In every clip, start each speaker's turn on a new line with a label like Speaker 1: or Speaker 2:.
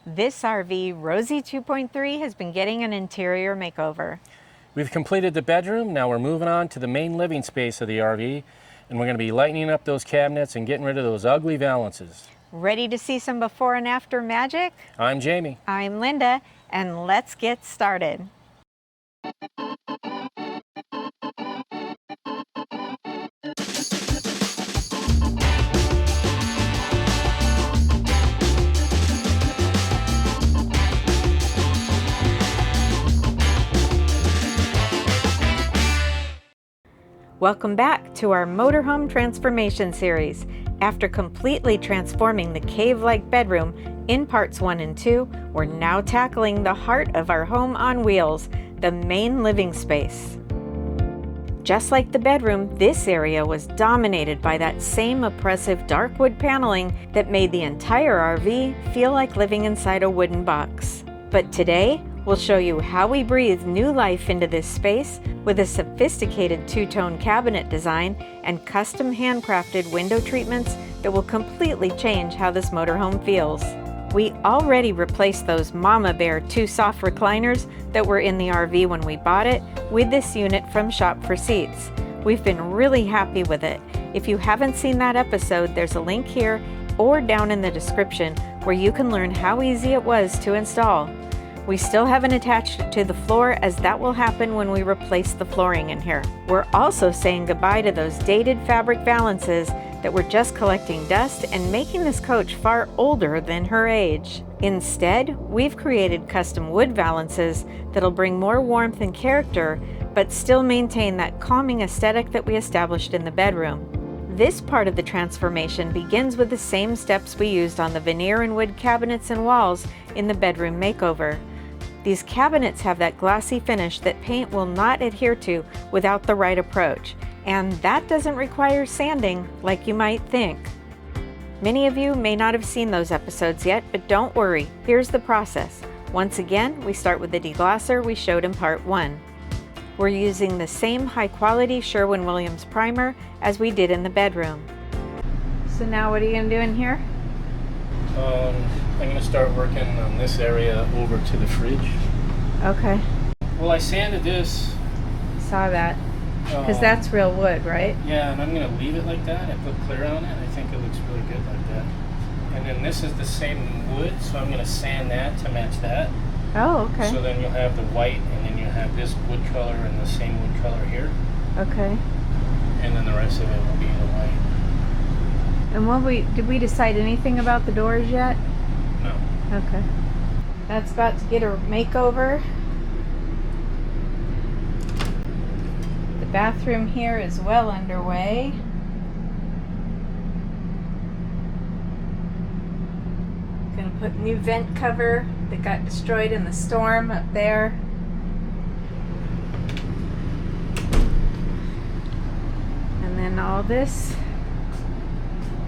Speaker 1: This RV, Rosie 2.3, has been getting an interior makeover.
Speaker 2: We've completed the bedroom. Now we're moving on to the main living space of the RV, and we're going to be lightening up those cabinets and getting rid of those ugly Valances.
Speaker 1: Ready to see some before and after magic?
Speaker 2: I'm Jamie.
Speaker 1: I'm Linda, and let's get started. Welcome back to our Motorhome Transformation series. After completely transforming the cave-like bedroom in parts 1 and 2, we're now tackling the heart of our home on wheels, the main living space. Just like the bedroom, this area was dominated by that same oppressive dark wood paneling that made the entire RV feel like living inside a wooden box. But today, we'll show you how we breathe new life into this space with a sophisticated two-tone cabinet design and custom handcrafted window treatments that will completely change how this motorhome feels. We already replaced those Mama Bear 2 soft recliners that were in the RV when we bought it with this unit from Shop for Seats. We've been really happy with it. If you haven't seen that episode, there's a link here or down in the description where you can learn how easy it was to install. We still haven't attached it to the floor, as that will happen when we replace the flooring in here. We're also saying goodbye to those dated fabric Valances that were just collecting dust and making this coach far older than her age. Instead, we've created custom wood Valances that'll bring more warmth and character, but still maintain that calming aesthetic that we established in the bedroom. This part of the transformation begins with the same steps we used on the veneer and wood cabinets and walls in the bedroom makeover. These cabinets have that glossy finish that paint will not adhere to without the right approach, and that doesn't require sanding like you might think. Many of you may not have seen those episodes yet, but don't worry, here's the process. Once again, we start with the deglosser we showed in part 1. We're using the same high-quality Sherwin-Williams primer as we did in the bedroom. So now what are you going to do in here?
Speaker 2: I'm going to start working on this area over to the fridge.
Speaker 1: Okay.
Speaker 2: Well, I sanded this.
Speaker 1: Saw that. Because that's real wood, right?
Speaker 2: Yeah, and I'm going to leave it like that. I put clear on it. I think it looks really good like that. And then this is the same wood, so I'm going to sand that to match that.
Speaker 1: Oh, okay.
Speaker 2: So then you'll have the white, and then you have this wood color and the same wood color here.
Speaker 1: Okay.
Speaker 2: And then the rest of it will be the white.
Speaker 1: And did we decide anything about the doors yet?
Speaker 2: No.
Speaker 1: Okay. That's about to get a makeover. The bathroom here is well underway. Gonna put new vent cover that got destroyed in the storm up there. And then all this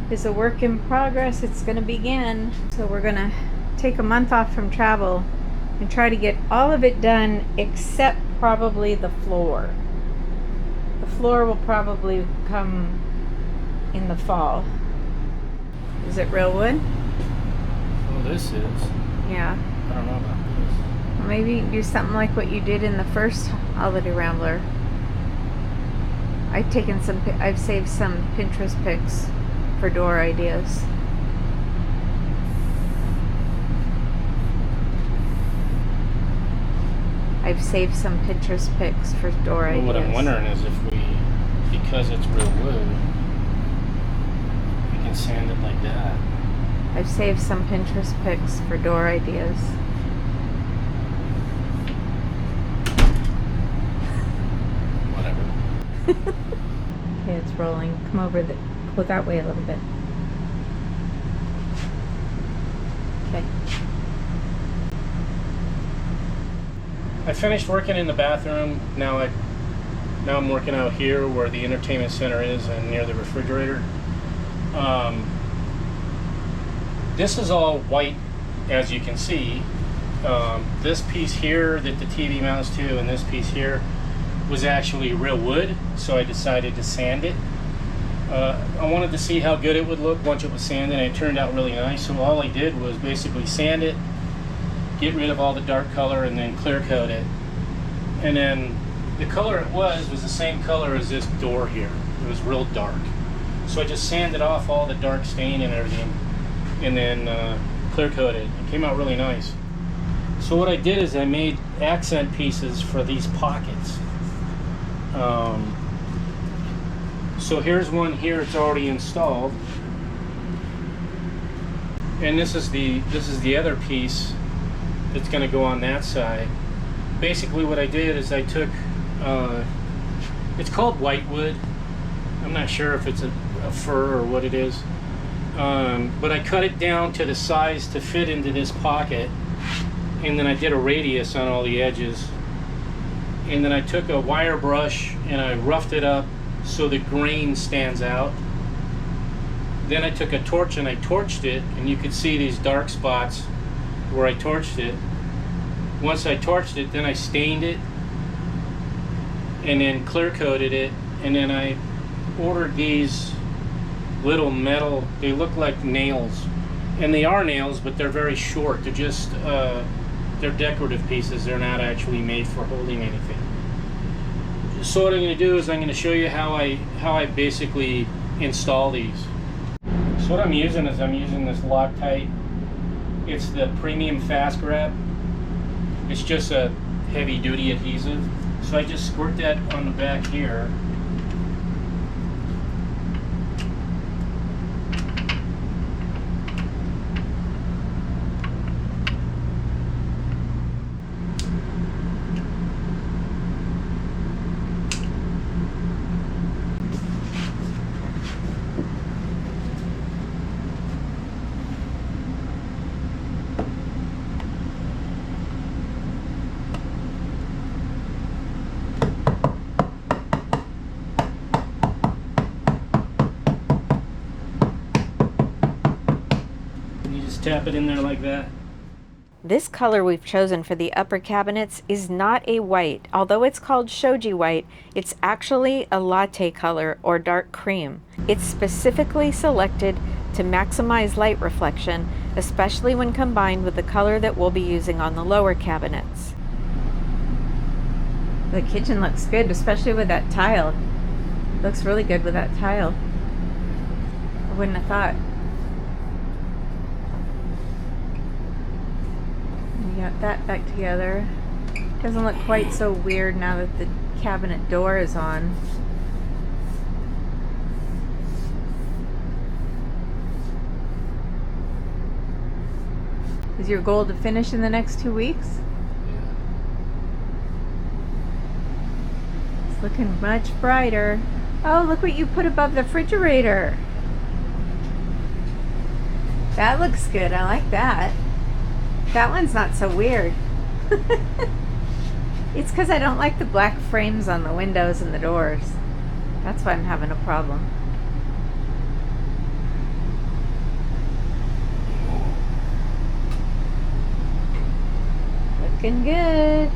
Speaker 1: is a work in progress. It's gonna begin. So we're gonna take a month off from travel and try to get all of it done except probably the floor. The floor will probably come in the fall. Is it real wood?
Speaker 2: Well, this is.
Speaker 1: Yeah.
Speaker 2: I don't know about this.
Speaker 1: Or maybe you can do something like what you did in the first Holiday Rambler. I've saved some Pinterest pics for door ideas. I've saved some Pinterest pics for door ideas.
Speaker 2: What I'm wondering is if because it's real wood, we can sand it like that.
Speaker 1: I've saved some Pinterest pics for door ideas.
Speaker 2: Whatever.
Speaker 1: Okay, it's rolling. Come over go that way a little bit. Okay.
Speaker 2: I finished working in the bathroom. Now I'm working out here where the entertainment center is and near the refrigerator. This is all white, as you can see. This piece here that the TV mounts to and this piece here was actually real wood, so I decided to sand it. I wanted to see how good it would look once it was sanded, and it turned out really nice. So all I did was basically sand it, get rid of all the dark color and then clear coat it. And then the color it was the same color as this door here. It was real dark. So I just sanded off all the dark stain and everything and then clear coated. It came out really nice. So what I did is I made accent pieces for these pockets. So here's one here, it's already installed. And this is the other piece that's going to go on that side. Basically what I did is I took, it's called whitewood. I'm not sure if it's a fir or what it is. But I cut it down to the size to fit into this pocket. And then I did a radius on all the edges. And then I took a wire brush and I roughed it up so the grain stands out. Then I took a torch and I torched it, and you could see these dark spots where I torched it. Once I torched it, then I stained it and then clear coated it, and then I ordered these little metal, they look like nails, and they are nails, but they're very short. They're just they're decorative pieces. They're not actually made for holding anything. So what I'm going to do is I'm going to show you how I basically install these. So what I'm using is I'm using this Loctite. It's the premium fast grab. It's just a heavy duty adhesive. So I just squirt that on the back here. Tap it in there like that.
Speaker 1: This color we've chosen for the upper cabinets is not a white. Although it's called shoji white, it's actually a latte color or dark cream. It's specifically selected to maximize light reflection, especially when combined with the color that we'll be using on the lower cabinets. The kitchen looks good, especially with that tile. Looks really good with that tile. I wouldn't have thought. Got that back together. Doesn't look quite so weird now that the cabinet door is on. Is your goal to finish in the next 2 weeks?
Speaker 2: Yeah.
Speaker 1: It's looking much brighter. Oh, look what you put above the refrigerator. That looks good. I like that. That one's not so weird. It's because I don't like the black frames on the windows and the doors. That's why I'm having a problem. Looking good.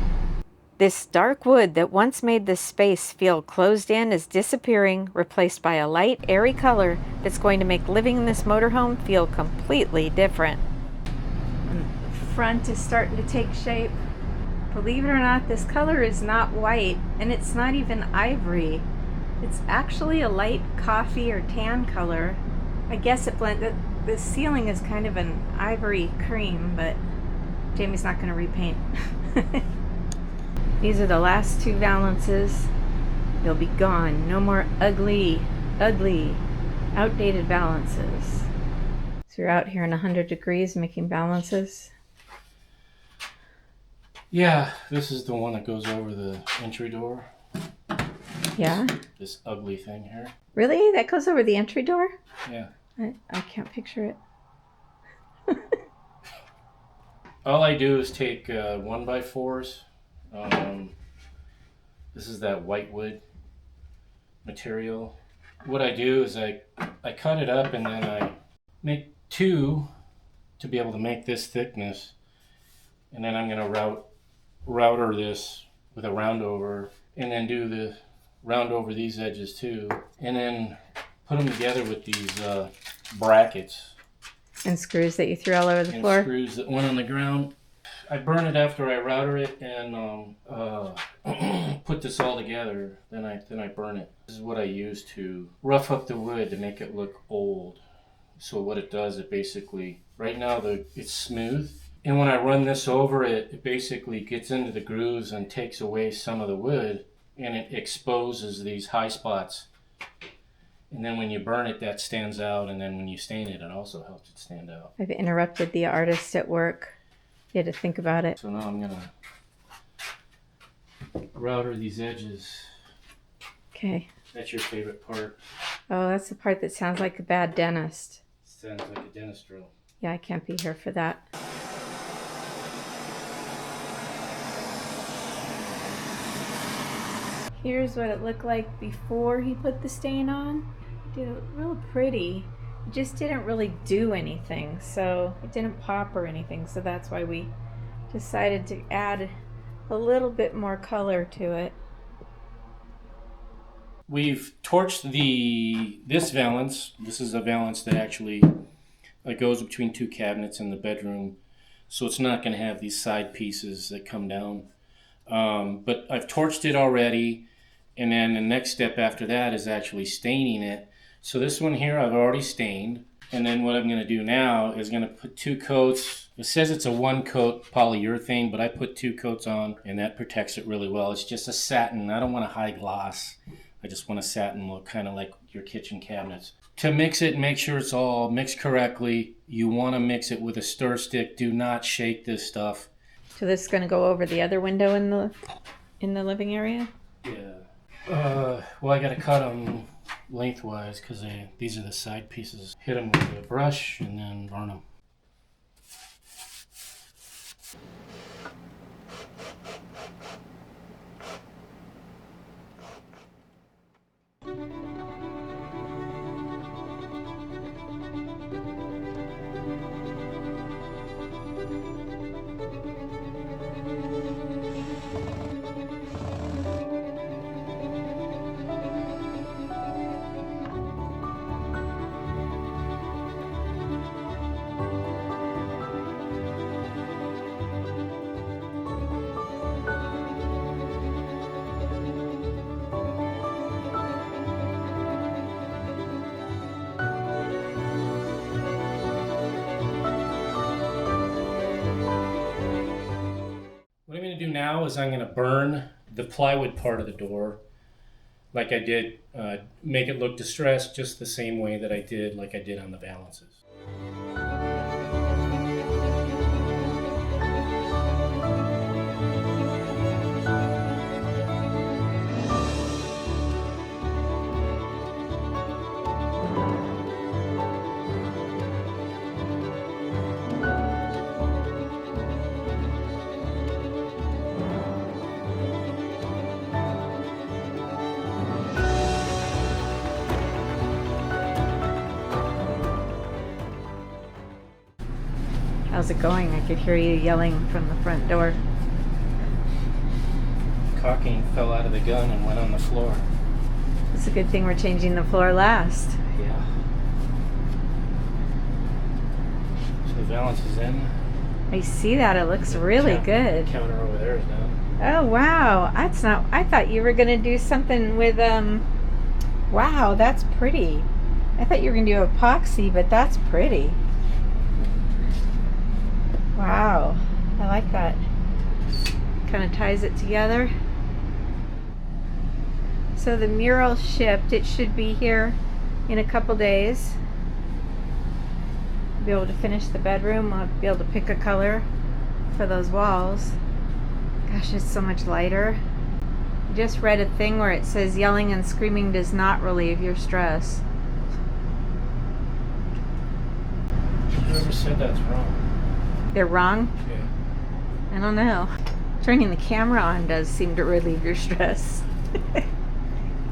Speaker 1: This dark wood that once made this space feel closed in is disappearing, replaced by a light, airy color that's going to make living in this motorhome feel completely different. Front is starting to take shape. Believe it or not, this color is not white, and it's not even ivory. It's actually a light coffee or tan color. I guess it blended. The ceiling is kind of an ivory cream, but Jamie's not going to repaint. These are the last 2 valances. They'll be gone. No more ugly, outdated valances. So you're out here in 100 degrees making valances.
Speaker 2: Yeah, this is the one that goes over the entry door.
Speaker 1: Yeah?
Speaker 2: This ugly thing here.
Speaker 1: Really? That goes over the entry door?
Speaker 2: Yeah.
Speaker 1: I can't picture it.
Speaker 2: All I do is take 1x4s. This is that whitewood material. What I do is I cut it up and then I make 2 to be able to make this thickness. And then I'm going to router this with a round over, and then do the round over these edges too, and then put them together with these brackets
Speaker 1: and screws that you threw all over the floor.
Speaker 2: Screws that went on the ground. I burn it after I router it and put this all together. Then I burn it. This is what I use to rough up the wood to make it look old. So what it does, it basically, right now it's smooth. And when I run this over it, it basically gets into the grooves and takes away some of the wood, and it exposes these high spots. And then when you burn it, that stands out, and then when you stain it, it also helps it stand out.
Speaker 1: I've interrupted the artist at work. You had to think about it.
Speaker 2: So now I'm gonna router these edges.
Speaker 1: Okay.
Speaker 2: That's your favorite part.
Speaker 1: Oh, that's the part that sounds like a bad dentist.
Speaker 2: Sounds like a dentist drill.
Speaker 1: Yeah, I can't be here for that. Here's what it looked like before he put the stain on. Did it real pretty. It just didn't really do anything, so it didn't pop or anything, so that's why we decided to add a little bit more color to it.
Speaker 2: We've torched this valance. This is a valance that actually goes between two cabinets in the bedroom, so it's not going to have these side pieces that come down. But I've torched it already, and then the next step after that is actually staining it. So this one here I've already stained, and then what I'm going to do now is going to put 2 coats. It says it's a 1-coat polyurethane, but I put 2 coats on, and that protects it really well. It's just a satin. I don't want a high gloss. I just want a satin look, kind of like your kitchen cabinets. To mix it, make sure it's all mixed correctly. You want to mix it with a stir stick. Do not shake this stuff.
Speaker 1: So this is going to go over the other window in the living area?
Speaker 2: Yeah. Well, I got to cut them lengthwise because these are the side pieces. Hit them with a brush and then burn them. What I'm going to do now is I'm going to burn the plywood part of the door like I did, make it look distressed just the same way that I did like I did on the Valances.
Speaker 1: How's it going? I could hear you yelling from the front door.
Speaker 2: Caulking fell out of the gun and went on the floor.
Speaker 1: It's a good thing we're changing the floor last.
Speaker 2: Yeah. So the Valance is in.
Speaker 1: I see that. It looks really good.
Speaker 2: The counter over there is down.
Speaker 1: Oh, wow. That's not... I thought you were going to do something with, wow, that's pretty. I thought you were going to do epoxy, but that's pretty. Wow. I like that. Kind of ties it together. So the mural shipped. It should be here in a couple days. Be able to finish the bedroom. I'll be able to pick a color for those walls. Gosh, it's so much lighter. I just read a thing where it says yelling and screaming does not relieve your stress.
Speaker 2: Whoever said that's wrong.
Speaker 1: They're wrong?
Speaker 2: Yeah.
Speaker 1: I don't know. Turning the camera on does seem to relieve your stress.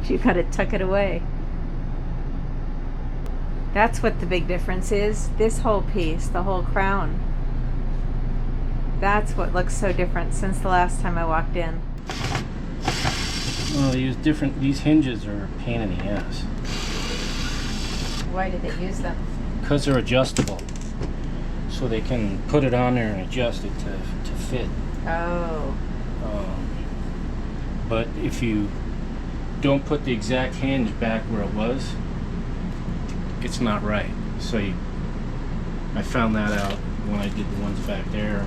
Speaker 1: You gotta tuck it away. That's what the big difference is. This whole piece, the whole crown. That's what looks so different since the last time I walked in.
Speaker 2: Well, they use different, these hinges are a pain in the ass.
Speaker 1: Why did they use them?
Speaker 2: Because they're adjustable. So they can put it on there and adjust it fit.
Speaker 1: Oh.
Speaker 2: But if you don't put the exact hinge back where it was, it's not right. So I found that out when I did the ones back there.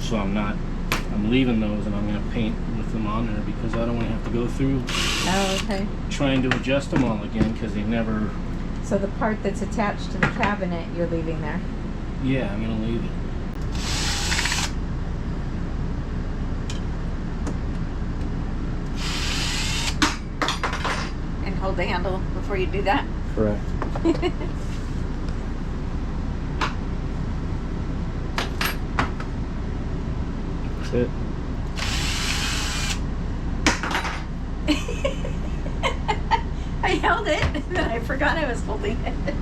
Speaker 2: So I'm leaving those, and I'm going to paint with them on there because I don't want to have to go through trying to adjust them all again, because they never...
Speaker 1: So the part that's attached to the cabinet you're leaving there?
Speaker 2: Yeah, I'm going to leave it.
Speaker 1: And hold the handle before you do that?
Speaker 2: Correct. That's it.
Speaker 1: I held it, and then I forgot I was holding it.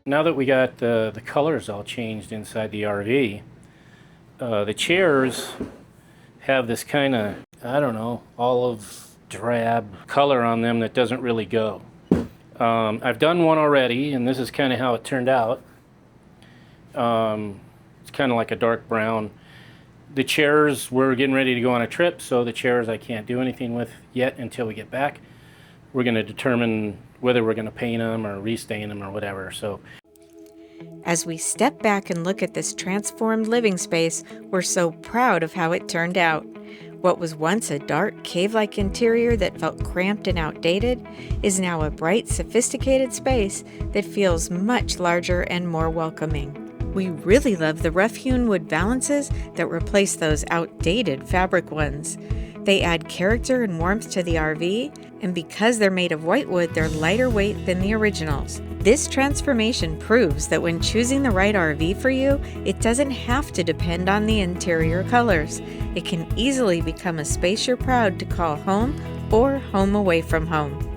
Speaker 2: Now that we got the colors all changed inside the RV, the chairs have this kind of, I don't know, olive drab color on them that doesn't really go. I've done one already, and this is kind of how it turned out. It's kind of like a dark brown. The chairs, we're getting ready to go on a trip, so the chairs I can't do anything with yet until we get back. We're going to determine whether we're going to paint them or restain them or whatever. So,
Speaker 1: as we step back and look at this transformed living space, we're so proud of how it turned out. What was once a dark, cave-like interior that felt cramped and outdated is now a bright, sophisticated space that feels much larger and more welcoming. We really love the rough-hewn wood valances that replace those outdated fabric ones. They add character and warmth to the RV, and because they're made of whitewood, they're lighter weight than the originals. This transformation proves that when choosing the right RV for you, it doesn't have to depend on the interior colors. It can easily become a space you're proud to call home or home away from home.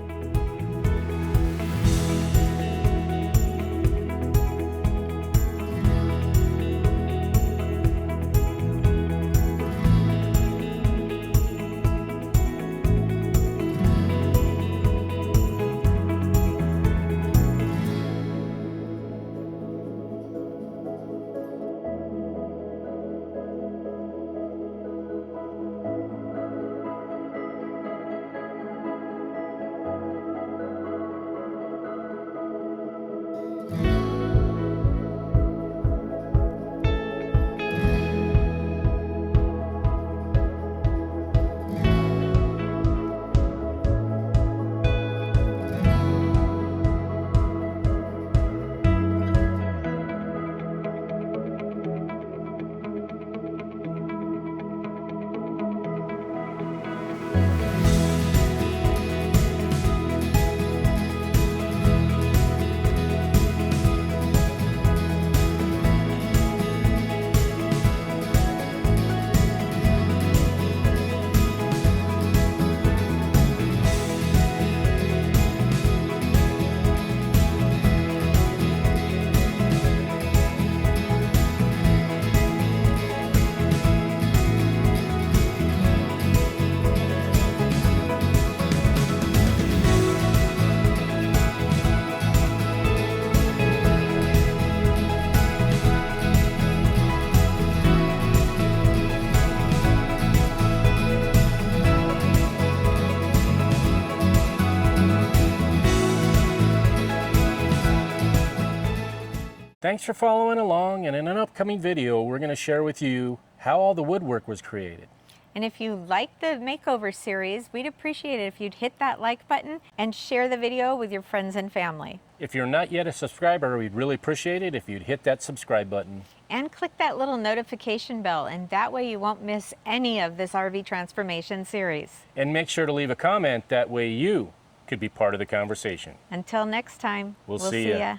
Speaker 2: thanks for following along, and in an upcoming video we're going to share with you how all the woodwork was created.
Speaker 1: And if you like the makeover series, we'd appreciate it if you'd hit that like button and share the video with your friends and family.
Speaker 2: If you're not yet a subscriber, we'd really appreciate it if you'd hit that subscribe button.
Speaker 1: And click that little notification bell, and that way you won't miss any of this RV transformation series.
Speaker 2: And make sure to leave a comment, that way you could be part of the conversation.
Speaker 1: Until next time,
Speaker 2: We'll see ya.